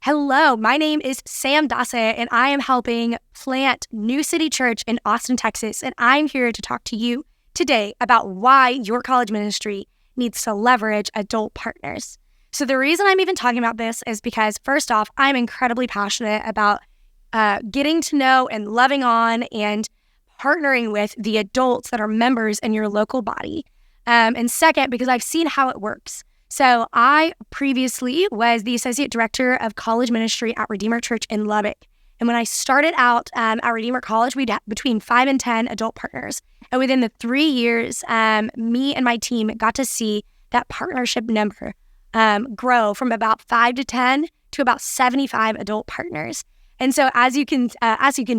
Hello, my name is Sam Dossett, and I am helping plant New City Church in Austin, Texas. And I'm here to talk to you today about why your college ministry needs to leverage adult partners. So the reason I'm even talking about this is because, first off, I'm incredibly passionate about getting to know and loving on and partnering with the adults that are members in your local body. And second, because I've seen how it works. So I previously was the Associate Director of College Ministry at Redeemer Church in Lubbock. And when I started out at Redeemer College, we'd had between 5 and 10 adult partners. And within the 3 years, me and my team got to see that partnership number grow from about 5 to 10 to about 75 adult partners. And so as you can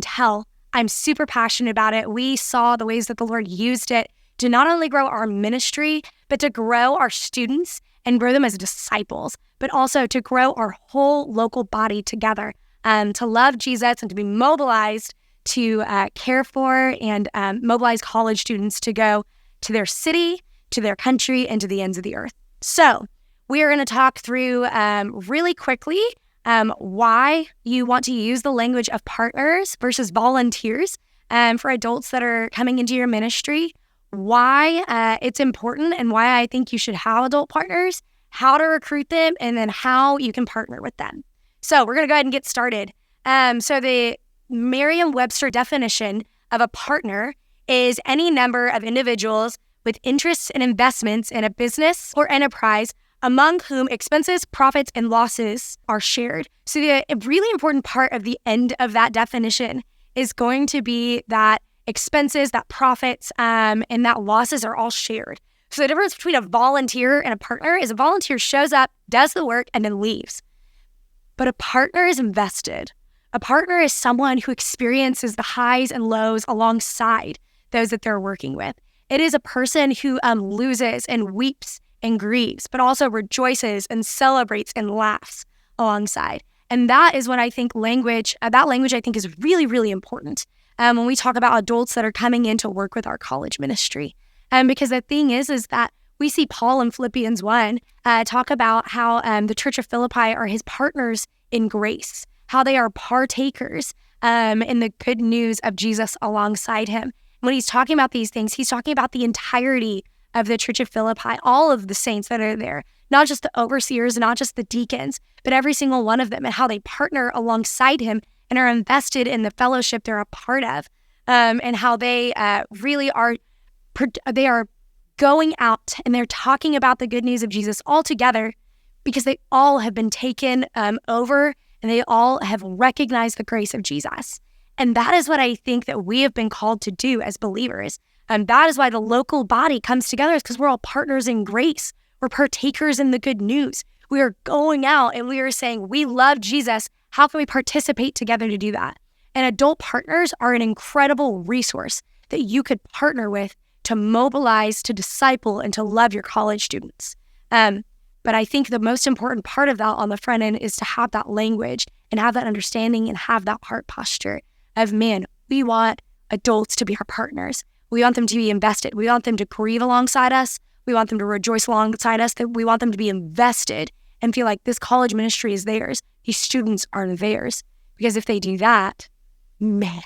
tell, I'm super passionate about it. We saw the ways that the Lord used it to not only grow our ministry, but to grow our students and grow them as disciples, but also to grow our whole local body together, to love Jesus and to be mobilized to care for and mobilize college students to go to their city, to their country, and to the ends of the earth. So we are going to talk through really quickly why you want to use the language of partners versus volunteers for adults that are coming into your ministry, why it's important and why I think you should have adult partners, how to recruit them, and then how you can partner with them. So we're going to go ahead and get started. So the Merriam-Webster definition of a partner is any number of individuals with interests and investments in a business or enterprise among whom expenses, profits, and losses are shared. So the really important part of the end of that definition is going to be that expenses, that profits, and that losses are all shared. So the difference between a volunteer and a partner is a volunteer shows up, does the work, and then leaves. But a partner is invested. A partner is someone who experiences the highs and lows alongside those that they're working with. It is a person who loses and weeps and grieves, but also rejoices and celebrates and laughs alongside. And that is what I think that language I think is really, really important when we talk about adults that are coming in to work with our college ministry. Because the thing is that we see Paul in Philippians 1 talk about how the Church of Philippi are his partners in grace, how they are partakers in the good news of Jesus alongside him. When he's talking about these things, he's talking about the entirety of the Church of Philippi, all of the saints that are there, not just the overseers, not just the deacons, but every single one of them, and how they partner alongside him and are invested in the fellowship they're a part of, and how they really are, they are going out and they're talking about the good news of Jesus all together because they all have been taken over and they all have recognized the grace of Jesus. And that is what I think that we have been called to do as believers. That is why the local body comes together, is because we're all partners in grace. We're partakers in the good news. We are going out and we are saying, we love Jesus. How can we participate together to do that? And adult partners are an incredible resource that you could partner with to mobilize, to disciple, and to love your college students. But I think the most important part of that on the front end is to have that language and have that understanding and have that heart posture of, man, we want adults to be our partners. We want them to be invested. We want them to grieve alongside us. We want them to rejoice alongside us. That we want them to be invested and feel like this college ministry is theirs. These students are theirs. Because if they do that, man,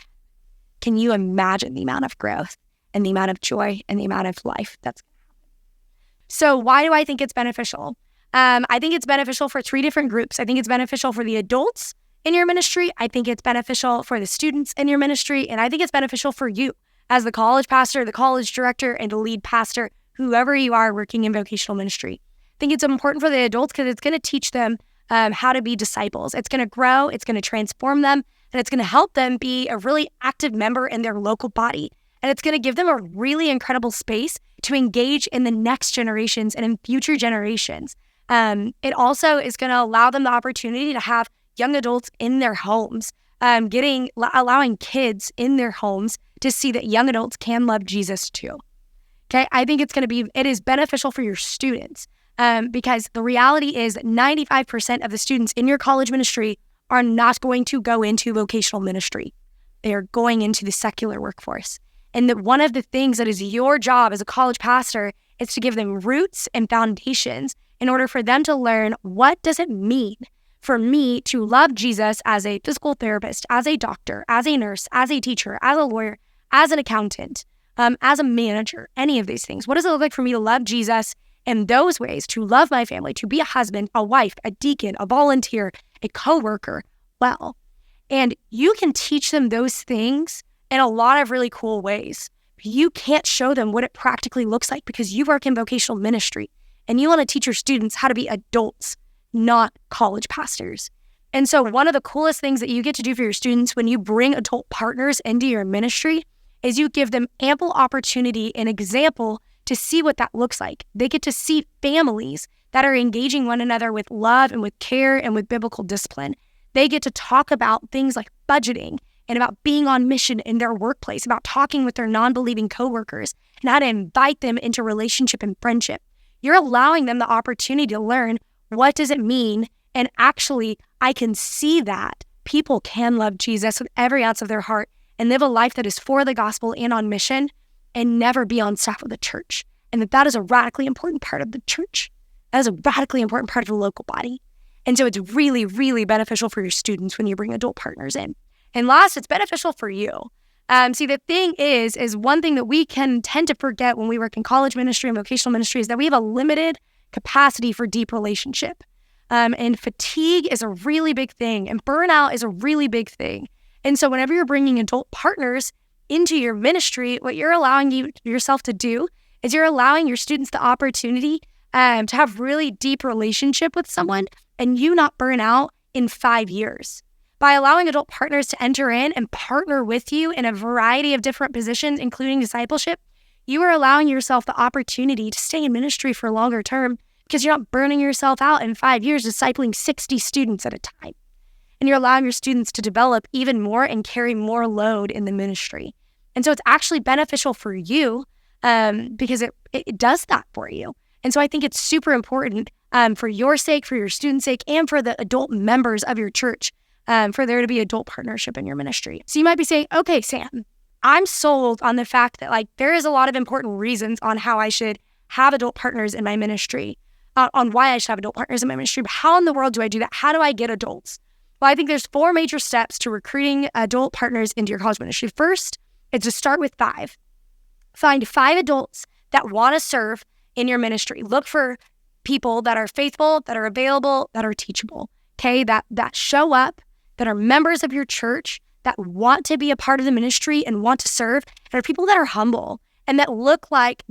can you imagine the amount of growth and the amount of joy and the amount of life that's going to happen? So why do I think it's beneficial? I think it's beneficial for 3 different groups. I think it's beneficial for the adults in your ministry. I think it's beneficial for the students in your ministry. And I think it's beneficial for you as the college pastor, the college director, and the lead pastor, whoever you are working in vocational ministry. I think it's important for the adults because it's going to teach them how to be disciples. It's going to grow, it's going to transform them, and it's going to help them be a really active member in their local body. And it's going to give them a really incredible space to engage in the next generations and in future generations. It also is going to allow them the opportunity to have young adults in their homes, allowing kids in their homes to see that young adults can love Jesus too. Okay, I think it is beneficial for your students because the reality is that 95% of the students in your college ministry are not going to go into vocational ministry. They are going into the secular workforce. And that one of the things that is your job as a college pastor is to give them roots and foundations in order for them to learn, what does it mean for me to love Jesus as a physical therapist, as a doctor, as a nurse, as a teacher, as a lawyer, as an accountant, as a manager, any of these things? What does it look like for me to love Jesus in those ways, to love my family, to be a husband, a wife, a deacon, a volunteer, a coworker? Well, and you can teach them those things in a lot of really cool ways. You can't show them what it practically looks like because you work in vocational ministry and you want to teach your students how to be adults, not college pastors. And so one of the coolest things that you get to do for your students when you bring adult partners into your ministry is you give them ample opportunity and example to see what that looks like. They get to see families that are engaging one another with love and with care and with biblical discipline. They get to talk about things like budgeting and about being on mission in their workplace, about talking with their non-believing coworkers and how to invite them into relationship and friendship. You're allowing them the opportunity to learn, what does it mean? And actually, I can see that people can love Jesus with every ounce of their heart and live a life that is for the gospel and on mission and never be on staff with the church. And that is a radically important part of the church. That is a radically important part of the local body. And so it's really, really beneficial for your students when you bring adult partners in. And last, it's beneficial for you. See, the thing is one thing that we can tend to forget when we work in college ministry and vocational ministry is that we have a limited capacity for deep relationship. And fatigue is a really big thing, and burnout is a really big thing. And so whenever you're bringing adult partners into your ministry, what you're allowing yourself to do is you're allowing your students the opportunity to have really deep relationship with someone and you not burn out in 5 years. By allowing adult partners to enter in and partner with you in a variety of different positions, including discipleship, you are allowing yourself the opportunity to stay in ministry for longer term because you're not burning yourself out in 5 years discipling 60 students at a time. And you're allowing your students to develop even more and carry more load in the ministry. And so it's actually beneficial for you because it does that for you. And so I think it's super important for your sake, for your students' sake, and for the adult members of your church for there to be adult partnership in your ministry. So you might be saying, okay, Sam, I'm sold on the fact that there is a lot of important reasons on how I should have adult partners in my ministry, on why I should have adult partners in my ministry, but how in the world do I do that? How do I get adults? Well, I think there's 4 major steps to recruiting adult partners into your college ministry. First, it's to start with 5. Find 5 adults that want to serve in your ministry. Look for people that are faithful, that are available, that are teachable, okay? That show up, that are members of your church, that want to be a part of the ministry and want to serve, and are people that are humble and that look like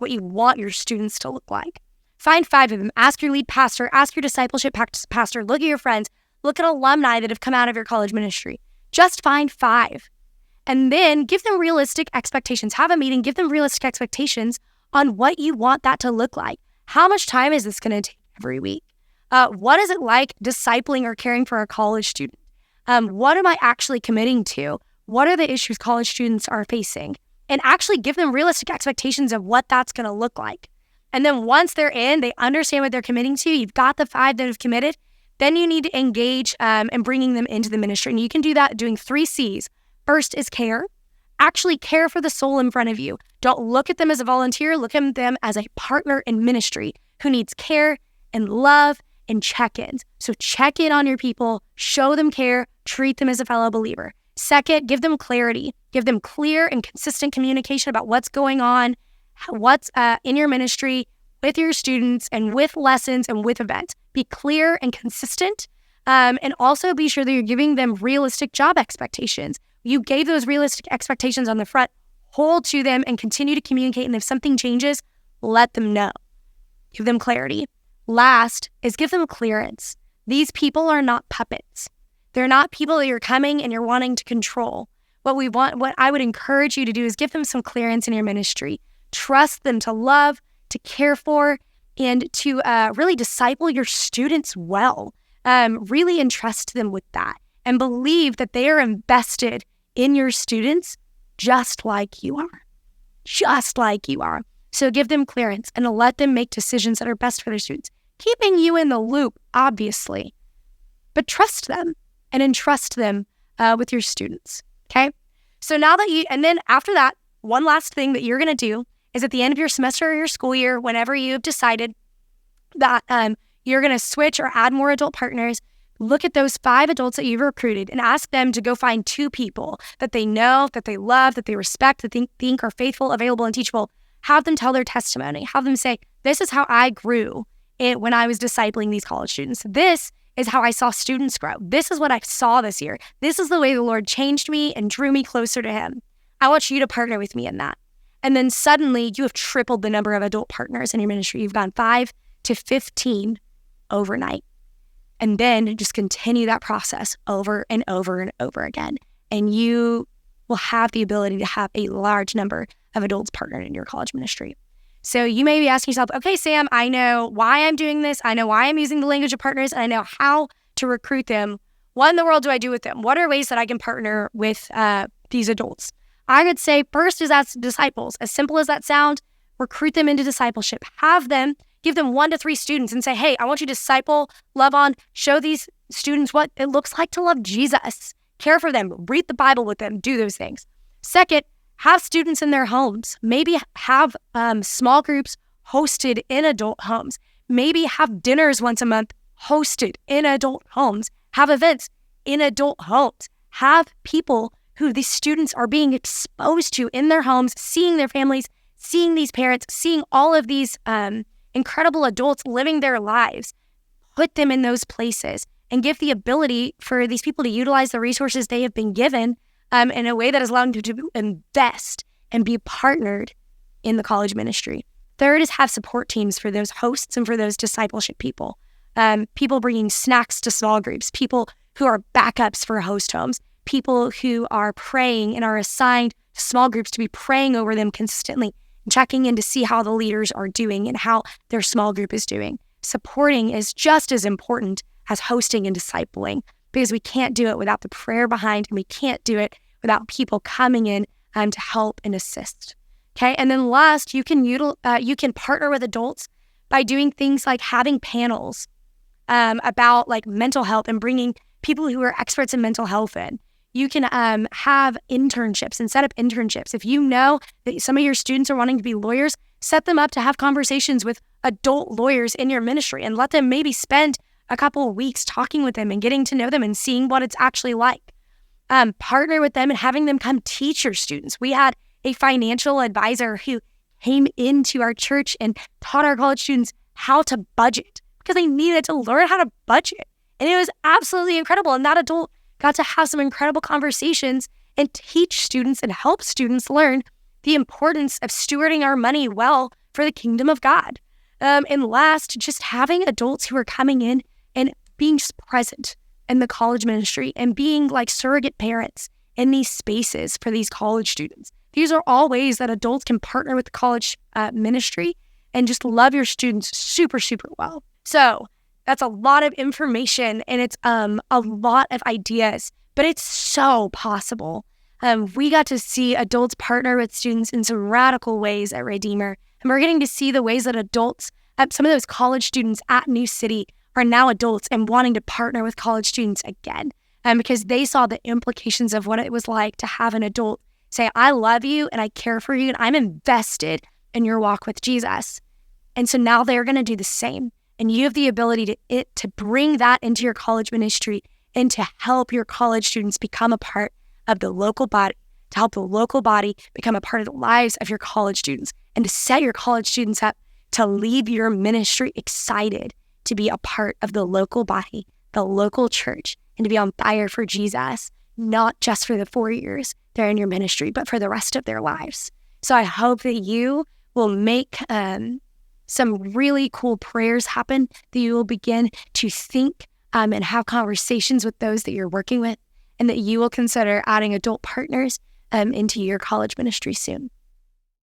what you want your students to look like. Find 5 of them. Ask your lead pastor, ask your discipleship pastor, look at your friends, look at alumni that have come out of your college ministry. Just find 5. And then give them realistic expectations. Have a meeting, give them realistic expectations on what you want that to look like. How much time is this going to take every week? What is it like discipling or caring for a college student? What am I actually committing to? What are the issues college students are facing? And actually give them realistic expectations of what that's going to look like. And then once they're in, they understand what they're committing to. You've got the 5 that have committed. Then you need to engage in bringing them into the ministry. And you can do that doing 3 C's. First is care. Actually care for the soul in front of you. Don't look at them as a volunteer. Look at them as a partner in ministry who needs care and love and check-ins. So check in on your people, show them care, treat them as a fellow believer. Second, give them clarity. Give them clear and consistent communication about what's going on, what's in your ministry, with your students, and with lessons and with events. Be clear and consistent, and also be sure that you're giving them realistic job expectations. You gave those realistic expectations on the front, hold to them and continue to communicate. And if something changes, let them know. Give them clarity. Last is give them clearance. These people are not puppets. They're not people that you're coming and you're wanting to control. What I would encourage you to do is give them some clearance in your ministry. Trust them to love, to care for, and to really disciple your students well. Really entrust them with that and believe that they are invested in your students just like you are. Just like you are. So give them clearance and let them make decisions that are best for their students. Keeping you in the loop, obviously, but trust them and entrust them with your students, okay? So now that and then after that, one last thing that you're going to do is at the end of your semester or your school year, whenever you've decided that you're going to switch or add more adult partners. Look at those 5 adults that you've recruited and ask them to go find 2 people that they know, that they love, that they respect, that they think are faithful, available, and teachable. Have them tell their testimony. Have them say, this is how I grew when I was discipling these college students. This is how I saw students grow. This is what I saw this year. This is the way the Lord changed me and drew me closer to him. I want you to partner with me in that. And then suddenly you have tripled the number of adult partners in your ministry. You've gone 5 to 15 overnight. And then just continue that process over and over and over again. And you will have the ability to have a large number of adults partnered in your college ministry. So you may be asking yourself, okay, Sam, I know why I'm doing this. I know why I'm using the language of partners. And I know how to recruit them. What in the world do I do with them? What are ways that I can partner with these adults? I would say first is as disciples. As simple as that sounds, recruit them into discipleship. Give them 1 to 3 students and say, hey, I want you to disciple, love on, show these students what it looks like to love Jesus. Care for them, read the Bible with them, do those things. Second, have students in their homes. Maybe have small groups hosted in adult homes. Maybe have dinners once a month hosted in adult homes. Have events in adult homes. Have people who these students are being exposed to in their homes, seeing their families, seeing these parents, seeing all of these incredible adults living their lives. Put them in those places and give the ability for these people to utilize the resources they have been given in a way that is allowing them to invest and be partnered in the college ministry. Third is have support teams for those hosts and for those discipleship people. People bringing snacks to small groups, people who are backups for host homes, people who are praying and are assigned to small groups to be praying over them consistently, checking in to see how the leaders are doing and how their small group is doing. Supporting is just as important as hosting and discipling, because we can't do it without the prayer behind, and we can't do it without people coming in to help and assist. Okay, and then last, you can partner with adults by doing things like having panels about like mental health and bringing people who are experts in mental health in. You can have internships and set up internships. If you know that some of your students are wanting to be lawyers, set them up to have conversations with adult lawyers in your ministry and let them maybe spend a couple of weeks talking with them and getting to know them and seeing what it's actually like. Partner with them and having them come teach your students. We had a financial advisor who came into our church and taught our college students how to budget because they needed to learn how to budget. And it was absolutely incredible. And that adult got to have some incredible conversations and teach students and help students learn the importance of stewarding our money well for the kingdom of God. And last, just having adults who are coming in and being present in the college ministry and being like surrogate parents in these spaces for these college students. These are all ways that adults can partner with the college ministry and just love your students super, super well. So that's a lot of information and it's a lot of ideas, but it's so possible. We got to see adults partner with students in some radical ways at Redeemer. And we're getting to see the ways that adults, some of those college students at New City are now adults and wanting to partner with college students again. Because they saw the implications of what it was like to have an adult say, I love you and I care for you and I'm invested in your walk with Jesus. And so now they're going to do the same. And you have the ability to bring that into your college ministry and to help your college students become a part of the local body, to help the local body become a part of the lives of your college students, and to set your college students up to leave your ministry excited to be a part of the local body, the local church, and to be on fire for Jesus, not just for the 4 years they're in your ministry, but for the rest of their lives. So I hope that you will make some really cool prayers happen, that you will begin to think and have conversations with those that you're working with, and that you will consider adding adult partners into your college ministry soon.